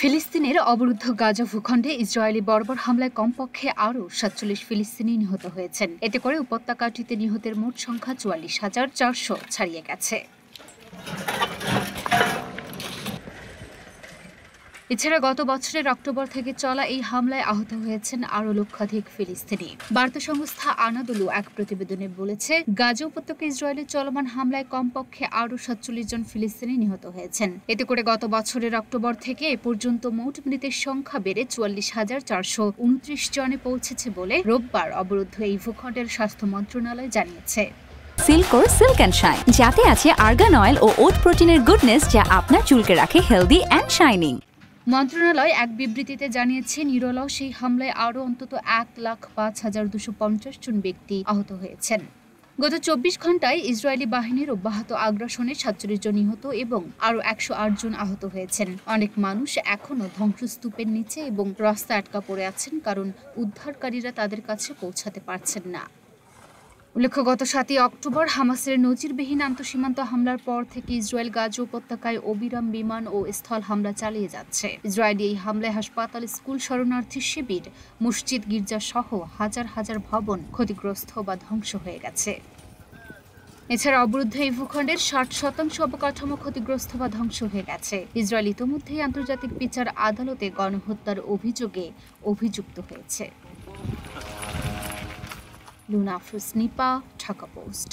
ফিলিস্তিনের অবরুদ্ধ গাজা ভূখণ্ডে ইসরায়েলি বর্বর হামলায় কমপক্ষে আরও ৪৭ ফিলিস্তিনি নিহত হয়েছেন। এতে করে উপত্যকাটিতে নিহতের মোট সংখ্যা ৪৪,৪০০ ছাড়িয়ে গেছে। এছাড়া গত বছরের অক্টোবর থেকে চলা এই হামলায় আহত হয়েছেন আরও লক্ষাধিক ফিলিস্তিনি। বার্তা সংস্থা আনাদোলু এক প্রতিবেদনে বলেছে, গাজা উপত্যকায় ইসরায়েলের চলমান হামলায় কমপক্ষে আরও ৪৭ জন ফিলিস্তিনি নিহত হয়েছেন। এতে করে গত বছরের অক্টোবর থেকে এ পর্যন্ত মোট মৃতের সংখ্যা বেড়ে ৪৪,৪২৯ জনে পৌঁছেছে বলে রোববার অবরুদ্ধ এই ভূখণ্ডের স্বাস্থ্য মন্ত্রণালয় জানিয়েছে। সিল্কোর সিল্ক অ্যান্ড শাইন, যাতে আছে আর্গান অয়েল ও ওট প্রোটিনের গুডনেস, যা আপনার চুলকে রাখে হেলদি অ্যান্ড শাইনিং। মন্ত্রণালয় এক বিবৃতিতে জানিয়েছে, নিরলস সেই হামলায় আরও অন্তত ১,০৫,২৫০ জন ব্যক্তি আহত হয়েছেন। গত ২৪ ঘণ্টায় ইসরায়েলি বাহিনীর অব্যাহত আগ্রাসনে ৪৭ জন নিহত এবং আরও ১০৮ জন আহত হয়েছেন। অনেক মানুষ এখনও ধ্বংসস্তূপের নিচে এবং রাস্তায় আটকা পড়ে আছেন, কারণ উদ্ধারকারীরা তাদের কাছে পৌঁছাতে পারছেন না। উল্লেখ্য, গত ৭ই অক্টোবর হামাসের নজিরবিহীন আন্তঃসীমান্ত হামলার পর থেকে ইসরায়েল গাজা উপত্যকায় অবিরাম বিমান ও স্থল হামলা চালিয়ে যাচ্ছে। ইসরায়েলি এই হামলায় হাসপাতাল, স্কুল, শরণার্থী শিবির, মসজিদ, গির্জা সহ হাজার হাজার ভবন ক্ষতিগ্রস্ত বা ধ্বংস হয়ে গেছে। এছাড়া অবরুদ্ধ এই ভূখণ্ডের ৬০% অবকাঠামো ক্ষতিগ্রস্ত বা ধ্বংস হয়ে গেছে। ইসরায়েল ইতোমধ্যেই আন্তর্জাতিক বিচার আদালতে গণহত্যার অভিযোগে অভিযুক্ত হয়েছে। লুনা আফরোজ, নিপা, ঢাকা পোস্ট।